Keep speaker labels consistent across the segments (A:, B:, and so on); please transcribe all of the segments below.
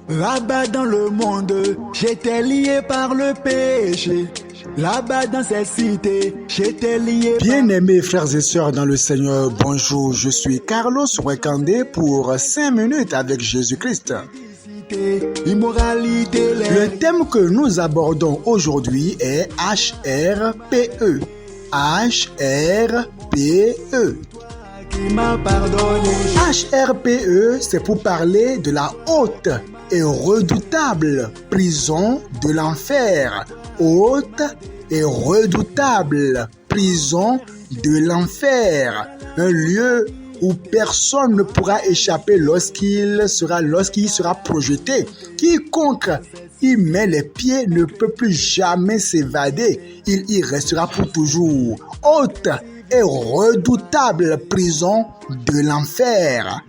A: Là-bas dans le monde, j'étais lié par le péché. Là-bas dans cette cité, j'étais lié.
B: Bien-aimés frères et sœurs dans le Seigneur, bonjour, je suis Carlos Wekandé pour 5 minutes avec Jésus-Christ.
A: Immoralité.
B: Le thème que nous abordons aujourd'hui est HRPE. HRPE.
A: Qui m'a pardonné.
B: HRPE, c'est pour parler de la haute et redoutable prison de l'enfer. Haute et redoutable prison de l'enfer. Un lieu où personne ne pourra échapper lorsqu'il sera projeté. Quiconque y met les pieds ne peut plus jamais s'évader. Il y restera pour toujours. Haute et redoutable prison de l'enfer.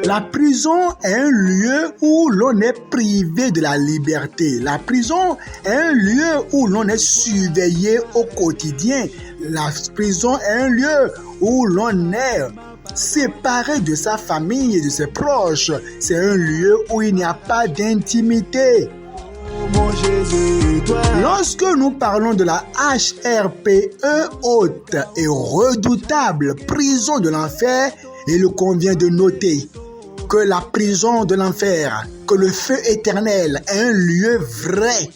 B: La prison est un lieu où l'on est privé de la liberté. La prison est un lieu où l'on est surveillé au quotidien. La prison est un lieu où l'on est séparé de sa famille et de ses proches. C'est un lieu où il n'y a pas d'intimité. Lorsque nous parlons de la HRPE, haute et redoutable prison de l'enfer, il convient de noter que la prison de l'enfer, que le feu éternel est un lieu vrai.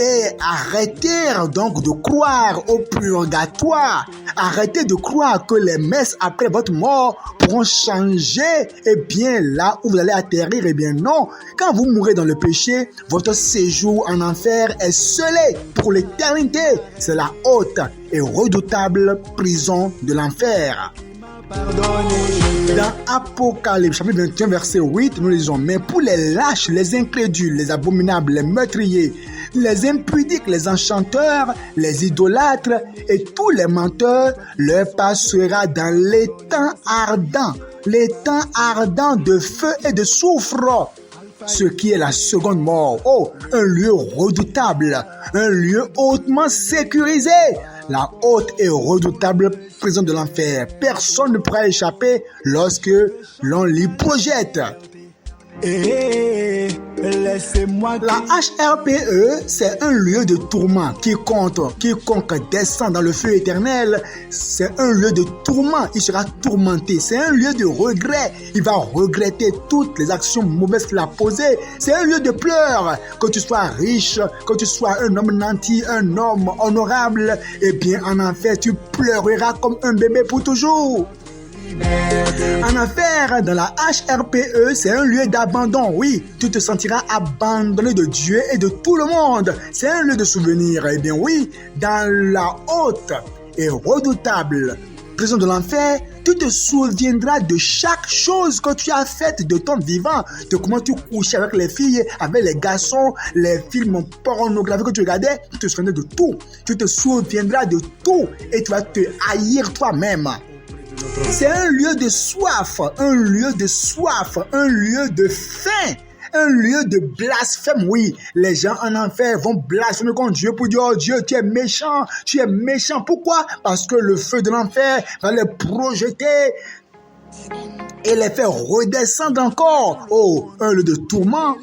B: Et arrêtez donc de croire au purgatoire. Arrêtez de croire que les messes après votre mort pourront changer. Eh bien, là où vous allez atterrir, eh bien non. Quand vous mourrez dans le péché, votre séjour en enfer est scellé pour l'éternité. C'est la haute et redoutable prison de l'enfer. Dans Apocalypse, chapitre 21, verset 8, nous lisons: mais pour les lâches, les incrédules, les abominables, les meurtriers, les impudiques, les enchanteurs, les idolâtres et tous les menteurs, leur passera dans l'étang ardent de feu et de soufre. Ce qui est la seconde mort. Oh, un lieu redoutable, un lieu hautement sécurisé. La haute et redoutable prison de l'enfer. Personne ne pourra échapper lorsque l'on l'y projette.
A: Laissez-moi.
B: La HRPE, c'est un lieu de tourment. Quiconque descend dans le feu éternel, c'est un lieu de tourment. Il sera tourmenté. C'est un lieu de regret. Il va regretter toutes les actions mauvaises qu'il a posées. C'est un lieu de pleurs. Que tu sois riche, que tu sois un homme nanti, un homme honorable, eh bien en enfer, tu pleureras comme un bébé pour toujours. En enfer, dans la HRPE, c'est un lieu d'abandon. Oui, tu te sentiras abandonné de Dieu et de tout le monde. C'est un lieu de souvenir. Eh bien oui, dans la haute et redoutable prison de l'enfer, tu te souviendras de chaque chose que tu as faite de ton vivant, de comment tu couchais avec les filles, avec les garçons, les films pornographiques que tu regardais. Tu te souviendras de tout. Tu te souviendras de tout et tu vas te haïr toi-même. C'est un lieu de soif, un lieu de faim, un lieu de blasphème. Oui, les gens en enfer vont blasphémer contre Dieu pour dire: oh Dieu, tu es méchant. Pourquoi? Parce que le feu de l'enfer va les projeter et les faire redescendre encore. Oh, un lieu de tourment.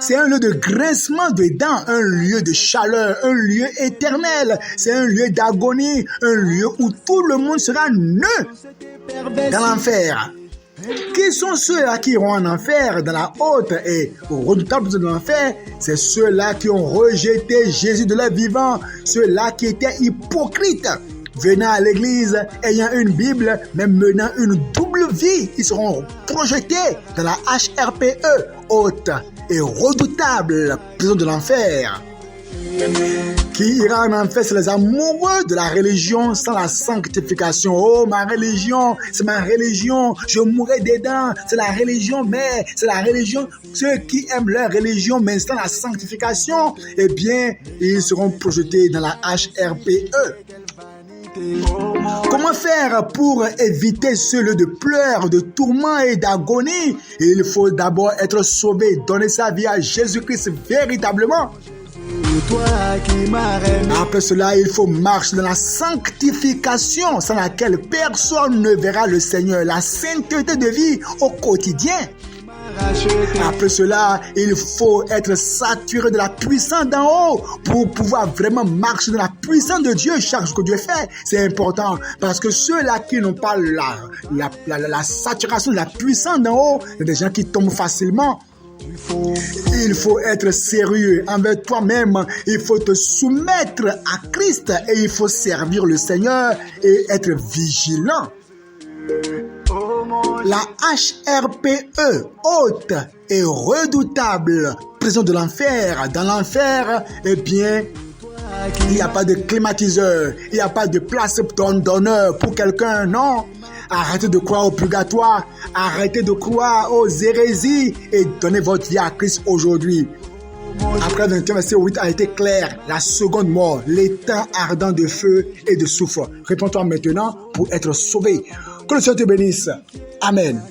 B: C'est un lieu de grincement de dents, un lieu de chaleur, un lieu éternel. C'est un lieu d'agonie, un lieu où tout le monde sera nu dans l'enfer. Qui sont ceux-là qui iront en enfer, dans la haute et redoutable de l'enfer? C'est ceux-là qui ont rejeté Jésus de leur vivant, ceux-là qui étaient hypocrites, venant à l'église, ayant une Bible, mais menant une double vie. Ils seront projetés dans la HRPE, haute et redoutable prison de l'enfer. Qui ira en enfer, c'est les amoureux de la religion sans la sanctification. Oh, ma religion, c'est ma religion, je mourrai dedans, c'est la religion, mais c'est la religion. Ceux qui aiment leur religion, mais sans la sanctification, eh bien, ils seront projetés dans la HRPE. Comment faire pour éviter ce lieu de pleurs, de tourments et d'agonie? Il faut d'abord être sauvé, donner sa vie à Jésus-Christ véritablement. Après cela, il faut marcher dans la sanctification sans laquelle personne ne verra le Seigneur. La sainteté de vie au quotidien. Après cela, il faut être saturé de la puissance d'en haut pour pouvoir vraiment marcher dans la puissance de Dieu chaque jour que Dieu fait. C'est important parce que ceux-là qui n'ont pas la saturation de la puissance d'en haut, c'est des gens qui tombent facilement. Il faut être sérieux envers toi-même. Il faut te soumettre à Christ et il faut servir le Seigneur et être vigilant. La HRPE, haute et redoutable prison de l'enfer. Dans l'enfer, eh bien, il n'y a pas de climatiseur, il n'y a pas de place d'honneur pour quelqu'un, non. Arrêtez de croire au purgatoire, arrêtez de croire aux hérésies et donnez votre vie à Christ aujourd'hui. Après 21, verset 8 a été clair, la seconde mort, l'étang ardent de feu et de soufre. Réponds-toi maintenant pour être sauvé. Que le Seigneur te bénisse. Amen.